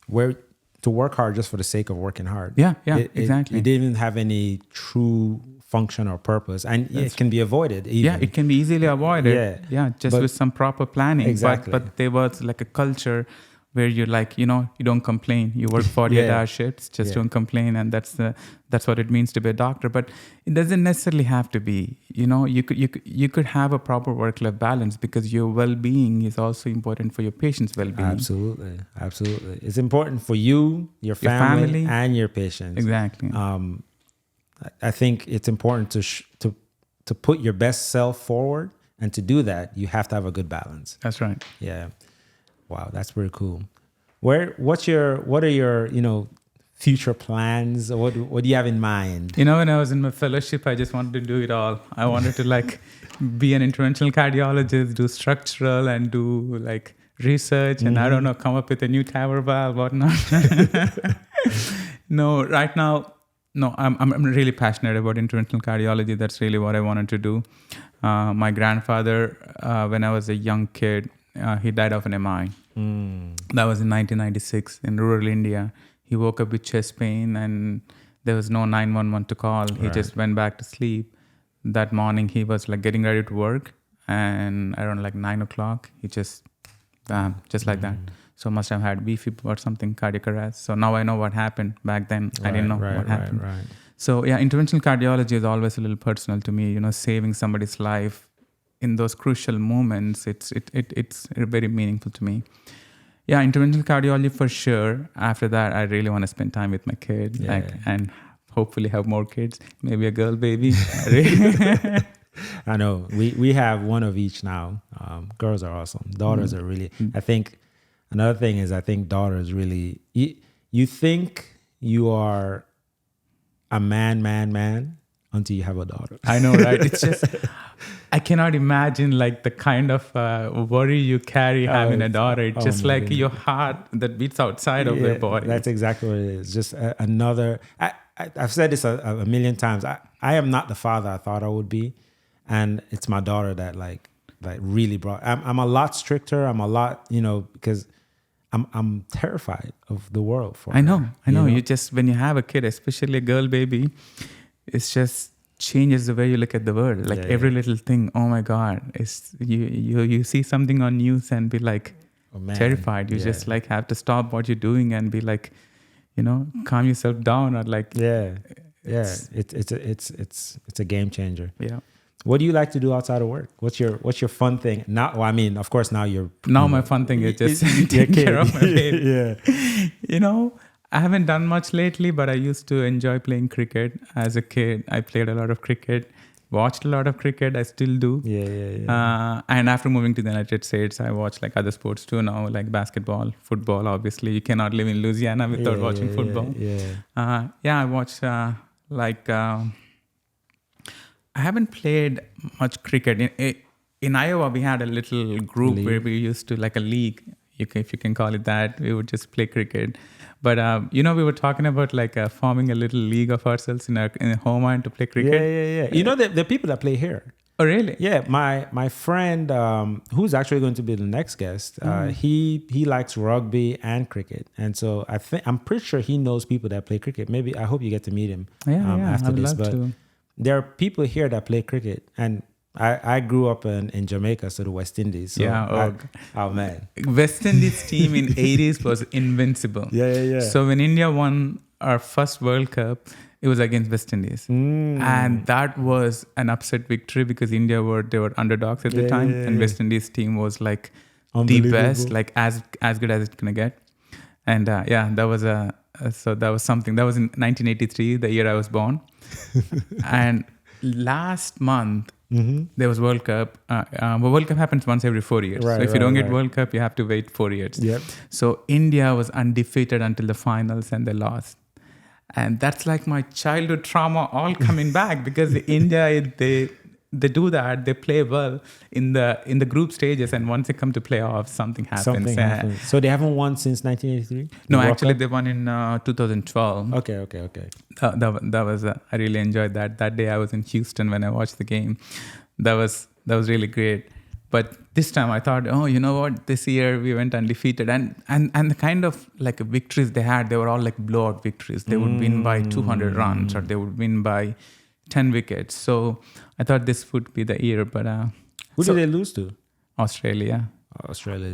where to work hard just for the sake of working hard. Yeah, exactly. It didn't have any true function or purpose, and it can be avoided even. Yeah, it can be easily avoided. Just with some proper planning. Exactly. But there was like a culture where you're like, you don't complain. You work 48-hour shifts, just don't complain, and that's what it means to be a doctor. But it doesn't necessarily have to be. You could have a proper work-life balance, because your well-being is also important for your patient's well-being. Absolutely. It's important for you, your family, and your patients. Exactly. I think it's important to put your best self forward, and to do that, you have to have a good balance. That's right. Yeah. Wow, that's pretty cool. What are your future plans? What do you have in mind? When I was in my fellowship, I just wanted to do it all. I wanted to be an interventional cardiologist, do structural, and do research, and come up with a new TAVR valve, whatnot. No, right now, I'm really passionate about interventional cardiology. That's really what I wanted to do. My grandfather, when I was a young kid, he died of an MI. That was in 1996 in rural India. He woke up with chest pain and there was no 911 to call. He just went back to sleep. That morning he was like getting ready to work, and around like 9 o'clock, he just like that. So must have had VFib or something, cardiac arrest. So now I know what happened. Back then, I didn't know what happened. So yeah, interventional cardiology is always a little personal to me. Saving somebody's life in those crucial moments, it's very meaningful to me. Yeah, interventional cardiology for sure. After that, I really want to spend time with my kid, and hopefully have more kids. Maybe a girl baby. I know we have one of each now. Girls are awesome. Daughters are really. I think another thing is daughters really. You think you are a man until you have a daughter. I know, right? It's just I cannot imagine like the kind of worry you carry having a daughter. It's just like goodness. Your heart that beats outside of their body. That's exactly what it is. Just another. I've said this a million times. I am not the father I thought I would be, and it's my daughter that like really brought. I'm a lot stricter. I'm a lot, because I'm terrified of the world. I know. You just when you have a kid, especially a girl baby, it's just changes the way you look at the world. Like every little thing. Oh my God! It's you see something on news and be like terrified. You just like have to stop what you're doing and be like, calm yourself down or like it's a game changer. Yeah. What do you like to do outside of work? What's your fun thing? Now, well, I mean, of course, now my fun thing is just taking care of my baby. I haven't done much lately, but I used to enjoy playing cricket. As a kid, I played a lot of cricket, watched a lot of cricket. I still do. And after moving to the United States, I watch like other sports too now, like basketball, football. Obviously, you cannot live in Louisiana without watching football. I watch I haven't played much cricket. In Iowa, we had a little group where we used to, like a league, if you can call it that. We would just play cricket. But, we were talking about like forming a little league of ourselves in a home to play cricket. Yeah. The people that play here. Oh, really? Yeah. My friend, who's actually going to be the next guest, he likes rugby and cricket. And so I'm pretty sure he knows people that play cricket. Maybe, I hope you get to meet him after this. But there are people here that play cricket, and I grew up in Jamaica, so the West Indies. So man. West Indies team in 80s was invincible. Yeah. So when India won our first World Cup, it was against West Indies. And that was an upset victory because India were underdogs at the time. And West Indies team was like the best, like as good as it's gonna get. And that was that was something. That was in 1983, the year I was born. And last month, there was World Cup. World Cup happens once every 4 years. So if you don't get World Cup, you have to wait 4 years. Yep. So India was undefeated until the finals and they lost. And that's like my childhood trauma all coming back because India, they do that. They play well in the group stages, and once they come to playoffs, something happens. So they haven't won since 1983? No, actually, they won in 2012. Okay. That was I really enjoyed that. That day I was in Houston when I watched the game. That was really great. But this time I thought, you know what? This year we went undefeated, and the kind of like victories they had, they were all like blowout victories. They would win by 200 runs, or they would win by 10 wickets. So I thought this would be the year, but who did they lose to? Australia.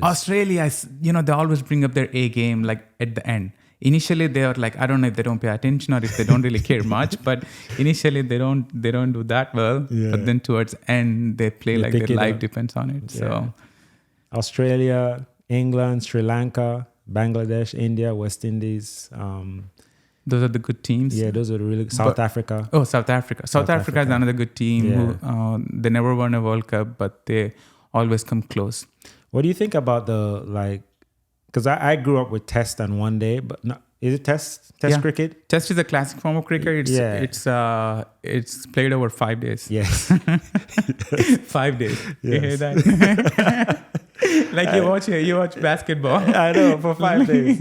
Australia, they always bring up their A game like at the end. Initially they are like, I don't know if they don't pay attention or if they don't really care much, but initially they don't do that well. But then towards end they play like their life depends on it. So Australia, England, Sri Lanka, Bangladesh, India, West Indies. Those are the good teams. Yeah, those are the really South Africa. Oh, South Africa. South Africa is another good team who they never won a World Cup, but they always come close. What do you think about because I grew up with Test and One Day, but no, is it Test cricket? Test is a classic form of cricket. It's played over 5 days. Yes. 5 days. Yes. You hear that? Like you watch basketball. I know, for 5 days.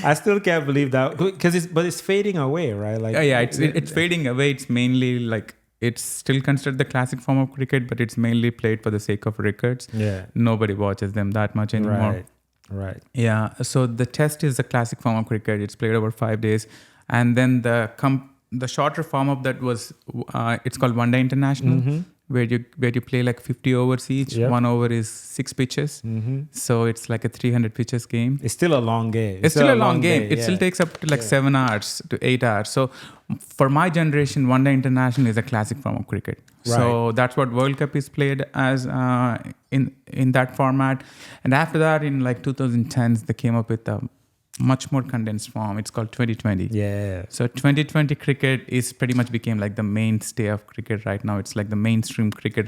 I still can't believe that because it's fading away, right? Like it's fading away. It's mainly like it's still considered the classic form of cricket, but it's mainly played for the sake of records. Yeah. Nobody watches them that much anymore. Right. Yeah. So the test is the classic form of cricket. It's played over 5 days. And then the shorter form of that was, it's called One Day International, where you play like 50 overs each. Yep. 1 over is 6 pitches. So it's like a 300 pitches game. It's still a long game. It's still a long game. day, It still takes up to like 7 hours to 8 hours. So for my generation, One Day International is a classic form of cricket. Right. So that's what World Cup is played as in that format. And after that, in like 2010s, they came up with a much more condensed form. It's called 2020. Yeah. So 2020 cricket is pretty much became like the mainstay of cricket right now. It's like the mainstream cricket.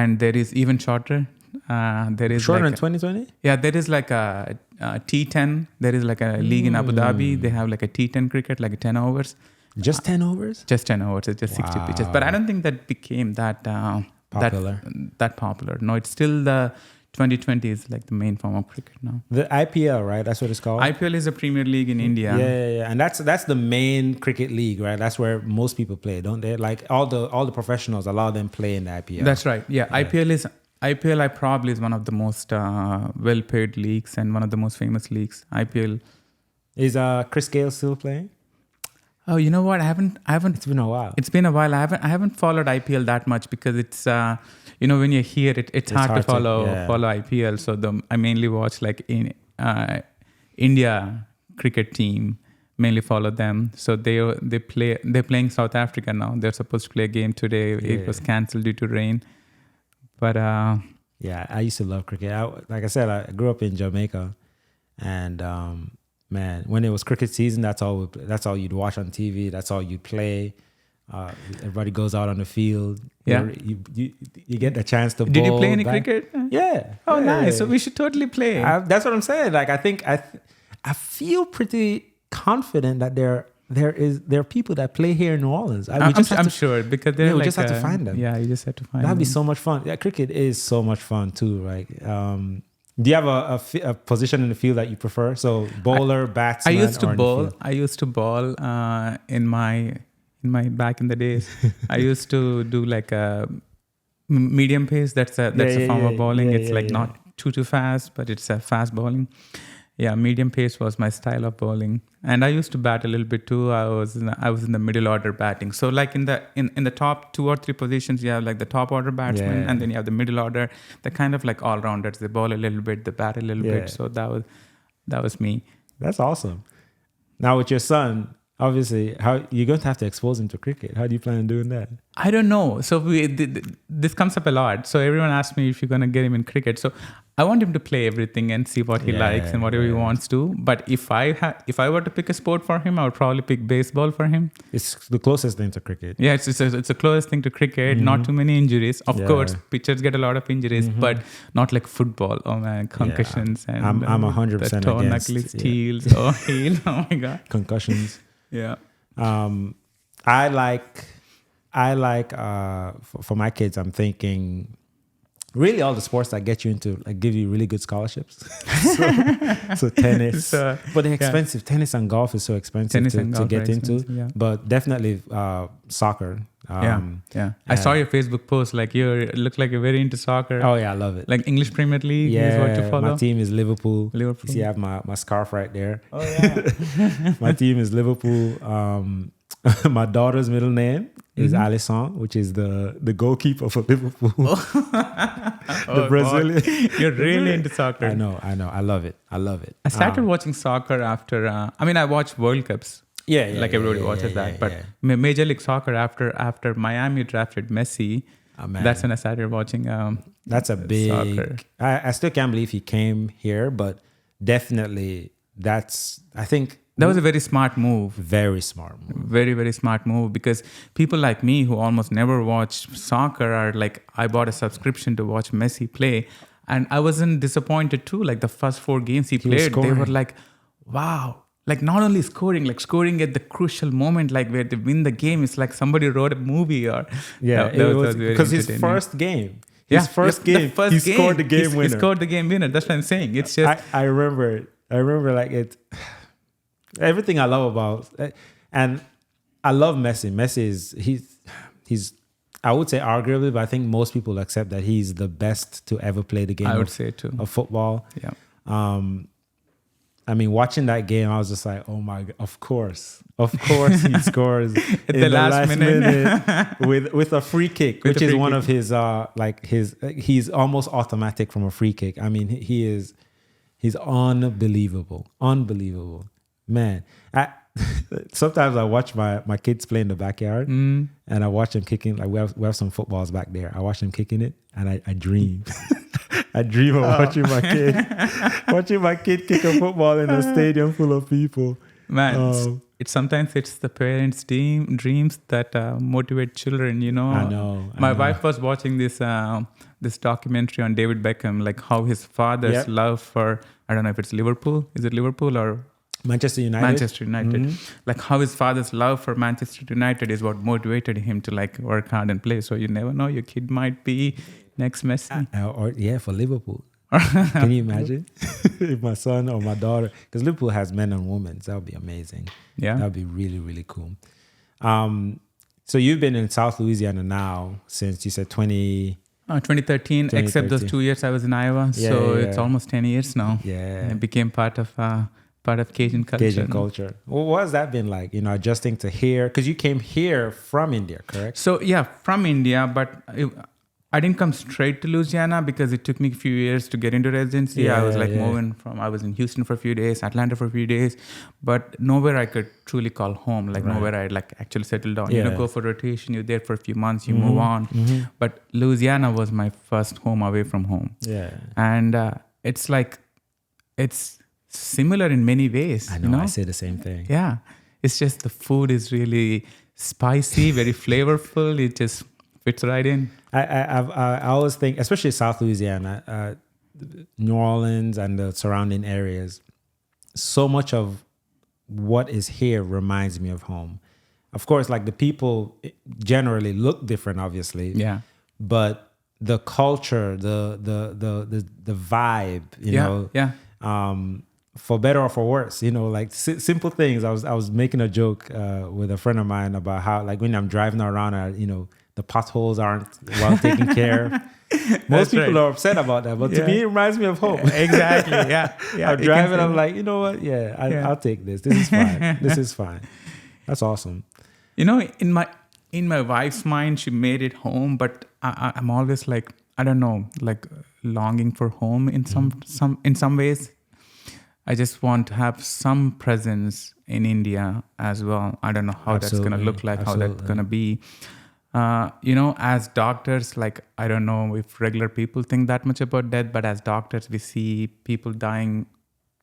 And there is even shorter. There is Shorter like than 2020? Yeah, there is like a T10. There is like a league in Abu Dhabi. They have like a T10 cricket, like a 10 overs. Just 10 overs? Just 10 overs. It's just 60 pitches. But I don't think that became that Popular. That popular. No, it's still the 2020 is like the main form of cricket now. The IPL, right? That's what it's called? IPL is a Premier League in India. Yeah. And that's the main cricket league, right? That's where most people play, don't they? Like all the professionals, a lot of them play in the IPL. That's right. Yeah. IPL probably is one of the most well-paid leagues and one of the most famous leagues. IPL. Is Chris Gale still playing? Oh, you know what? I haven't. It's been a while. It's been a while. I haven't followed IPL that much because it's when you're here, it's hard to follow IPL. So I mainly watch like in India cricket team. Mainly follow them. So they're playing South Africa now. They're supposed to play a game today. Yeah. It was cancelled due to rain. But yeah, I used to love cricket. Like I said, I grew up in Jamaica, and man, when it was cricket season, that's all you'd watch on TV. That's all you'd play. Everybody goes out on the field. Yeah, you get the chance to. Did you play any back. cricket? Yeah. Oh, yeah. nice. So we should totally play. That's what I'm saying. Like I think I feel pretty confident that there are people that play here in New Orleans. I'm sure because they're we just have to find them. Yeah, you just have to find them. That'd be so much fun. Yeah, cricket is so much fun too, right? Do you have a position in the field that you prefer? So bowler, batsman. I used to bowl in my back in the days. I used to do like a medium pace. That's a form of bowling. It's not too fast, but it's a fast bowling. Yeah, medium pace was my style of bowling, and I used to bat a little bit too. I was in the middle order batting. So like in the top 2 or 3 positions, you have like the top order batsman, and then you have the middle order. They're kind of like all rounders. They bowl a little bit, they bat a little bit. So that was me. That's awesome. Now with your son, obviously, how you're going to have to expose him to cricket. How do you plan on doing that? I don't know. So this comes up a lot. So everyone asks me if you're going to get him in cricket. So I want him to play everything and see what he likes and whatever he wants to. But if I were to pick a sport for him, I would probably pick baseball for him. It's the closest thing to cricket. Yeah, it's the closest thing to cricket. Not too many injuries. Of course, pitchers get a lot of injuries, but not like football. Oh man, concussions and I'm 100% toe, against knuckles, heels, or heel. Oh my god, concussions. Yeah. I like for my kids, I'm thinking really all the sports that get you into, like, give you really good scholarships. so tennis, but they're expensive. Yeah. Tennis and golf is so expensive to get into. Yeah. But definitely soccer. I saw your Facebook post. Like you look like you're very into soccer. Oh yeah, I love it. Like English Premier League is what you follow. My team is Liverpool. You see, I have my scarf right there. Oh yeah. My team is Liverpool. My daughter's middle name is Alisson, which is the goalkeeper for Liverpool. The Brazilian. God. You're really into soccer. I know. I love it. I started watching soccer after. I watch World Cups. Like everybody watches that. But Major League Soccer after Miami drafted Messi. Oh, that's when I started watching. That's a big. Soccer. I still can't believe he came here, but definitely I think. That was a very smart move. Very smart move. Very, very smart move, because people like me who almost never watch soccer are like, I bought a subscription to watch Messi play, and I wasn't disappointed too. Like the first 4 games he played, they were like, wow. Like not only scoring, like scoring at the crucial moment, like where they win the game. It's like somebody wrote a movie or... Yeah, it was because his first game. He scored the game winner. He scored the game winner. That's what I'm saying. It's just... I remember like it... Everything I love about, and I love Messi. Messi is he's I would say arguably, but I think most people accept that he's the best to ever play the game I would say too. of football. Yeah. I mean, watching that game, I was just like, oh my God, of course he scores At the last minute with a free kick, which is one of his, he's almost automatic from a free kick. I mean, he's unbelievable, man. Sometimes I watch my kids play in the backyard and I watch them kicking, like we have some footballs back there. I watch them kicking it and I dream. I dream of watching my kid kick a football in a stadium full of people. Man, sometimes it's the parents' dreams that motivate children. You know. I know. My wife was watching this documentary on David Beckham, like how his father's love for, I don't know if it's Liverpool. Is it Liverpool or Manchester United? Manchester United. Like how his father's love for Manchester United is what motivated him to like work hard and play. So you never know, your kid might be next Messi. For Liverpool. Can you imagine if my son or my daughter, because Liverpool has men and women, that would be amazing. Yeah, that would be really, really cool. So you've been in South Louisiana now since you said 2013, except those 2 years I was in Iowa. It's almost 10 years now. Yeah, and it became part of Cajun culture. Well, what has that been like? Adjusting to here, because you came here from India, correct? So yeah, from India, but I didn't come straight to Louisiana because it took me a few years to get into residency. I was moving I was in Houston for a few days, Atlanta for a few days, but nowhere I could truly call home, nowhere I actually settled down. Yeah. Go for rotation, you're there for a few months, you move on. Mm-hmm. But Louisiana was my first home away from home. Yeah. And it's similar in many ways. I know, I say the same thing. Yeah. It's just the food is really spicy, very flavorful. It just fits right in. I always think, especially South Louisiana, New Orleans and the surrounding areas, so much of what is here reminds me of home. Of course, like the people generally look different, obviously. Yeah. But the culture, the vibe, you know. Yeah. For better or for worse, like simple things. I was making a joke with a friend of mine about how, like, when I'm driving around, the potholes aren't well taken care of. Most people are upset about that, but to me, it reminds me of home. Exactly. Yeah. I'm driving. I'm like, you know what? Yeah, I'll take this. This is fine. This is fine. That's awesome. In my wife's mind, she made it home, but I'm always like, I don't know, like longing for home in some ways. I just want to have some presence in India as well. I don't know how that's going to look like, how that's going to be. As doctors, like, I don't know if regular people think that much about death, but as doctors, we see people dying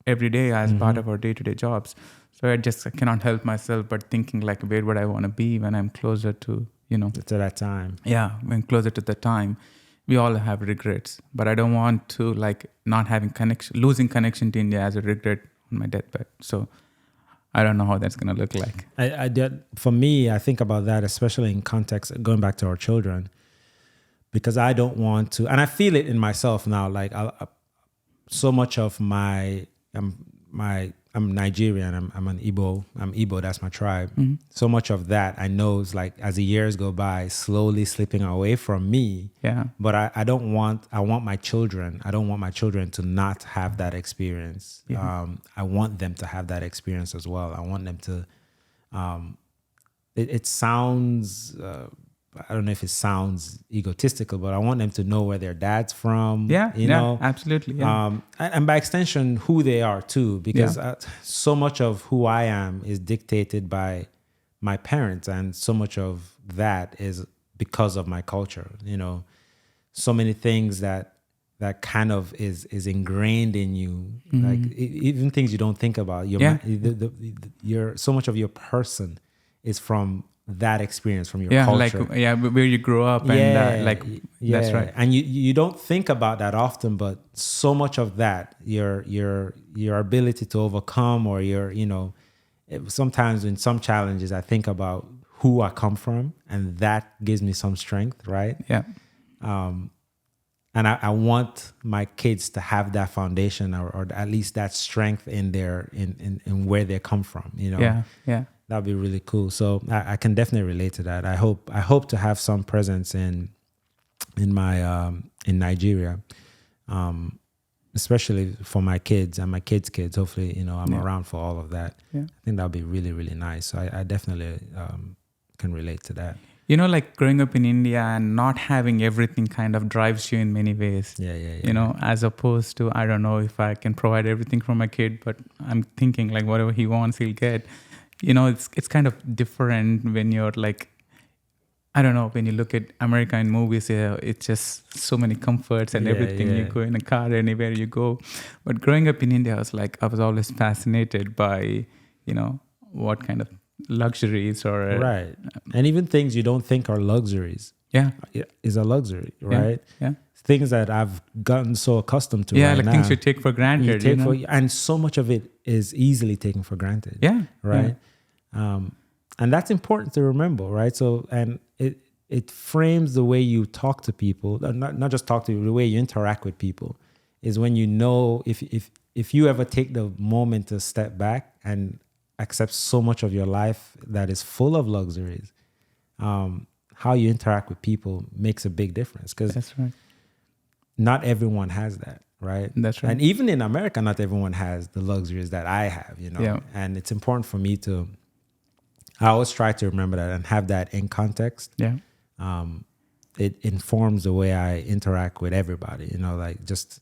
every day as part of our day-to-day jobs. So I cannot help myself but thinking, like, where would I want to be when I'm closer to, to that time. Yeah, when closer to the time. We all have regrets, but I don't want to, like, not having losing connection to India as a regret on my deathbed. So I don't know how that's going to look like. For me, I think about that, especially in context, going back to our children, because I don't want to, and I feel it in myself now, like so much of I'm Nigerian, I'm an Igbo, that's my tribe. Mm-hmm. So much of that I know is, like, as the years go by, slowly slipping away from me. Yeah. But I want my children to not have that experience. Yeah. I want them to have that experience as well. I want them to, it sounds, I don't know if it sounds egotistical, but I want them to know where their dad's from. Yeah, absolutely. Yeah. And by extension, who they are too, because so much of who I am is dictated by my parents, and so much of that is because of my culture. So many things that kind of is ingrained in you, like even things you don't think about. Your so much of your person is from that experience, from your culture. Where you grow up, and that's right. And you don't think about that often, but so much of that, your ability to overcome, or sometimes in some challenges, I think about who I come from, and that gives me some strength, right? Yeah. And I want my kids to have that foundation, or at least that strength in their in where they come from. Yeah. That'd be really cool. So I can definitely relate to that. I hope to have some presence in my in Nigeria, especially for my kids and my kids' kids. Hopefully, I'm around for all of that. Yeah. I think that'd be really, really nice. So I definitely can relate to that. Like growing up in India and not having everything kind of drives you in many ways. Yeah. As opposed to, I don't know if I can provide everything for my kid, but I'm thinking like whatever he wants, he'll get. It's kind of different when you're like, I don't know, when you look at American movies, it's just so many comforts and everything. You go in a car anywhere you go. But growing up in India, I was always fascinated by, what kind of luxuries or right, and even things you don't think are luxuries is a luxury, right? Yeah. Things that I've gotten so accustomed to right now, things you take for granted, and so much of it is easily taken for granted, right? And that's important to remember, right? So, and it frames the way you talk to people, not just talk to you, the way you interact with people is when if you ever take the moment to step back and accept so much of your life that is full of luxuries, how you interact with people makes a big difference, because that's right. Not everyone has that, right? That's right. And even in America, not everyone has the luxuries that I have, and it's important for me I always try to remember that and have that in context. It informs the way I interact with everybody, like just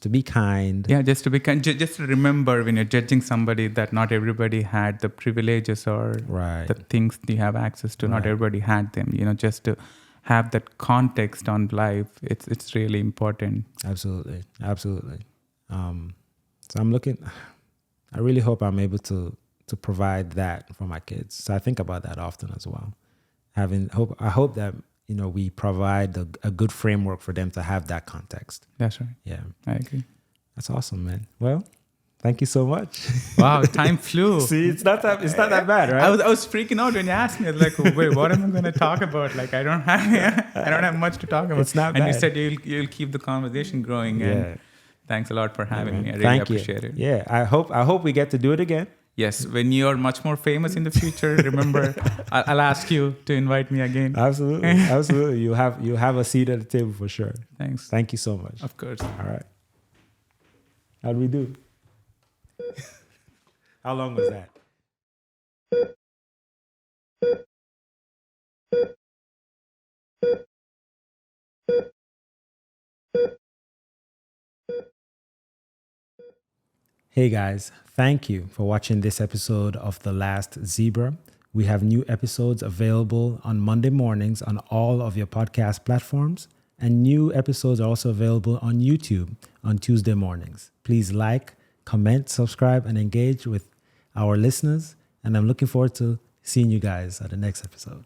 to be kind. Yeah, just to be kind. Just to remember when you're judging somebody that not everybody had the privileges or the things you have access to. Not everybody had them. Just to have that context on life, it's really important. Absolutely. So I really hope I'm able to provide that for my kids. So I think about that often as well. I hope that we provide a good framework for them to have that context. That's right. Yeah, I agree. That's awesome, man. Well, thank you so much. Wow, time flew. See, it's not that bad, right? I was freaking out when you asked me. I was like, wait, what am I going to talk about? Like, I don't have much to talk about. It's not bad. And you said you'll keep the conversation growing. And thanks a lot for having me. I really appreciate it. Yeah, I hope we get to do it again. Yes, when you're much more famous in the future, remember, I'll ask you to invite me again. Absolutely. You have a seat at the table for sure. Thanks. Thank you so much. Of course. All right. How'd we do? How long was that? Hey guys, thank you for watching this episode of The Last Zebra. We have new episodes available on Monday mornings on all of your podcast platforms, and new episodes are also available on YouTube on Tuesday mornings. Please like, comment, subscribe, and engage with our listeners, and I'm looking forward to seeing you guys at the next episode.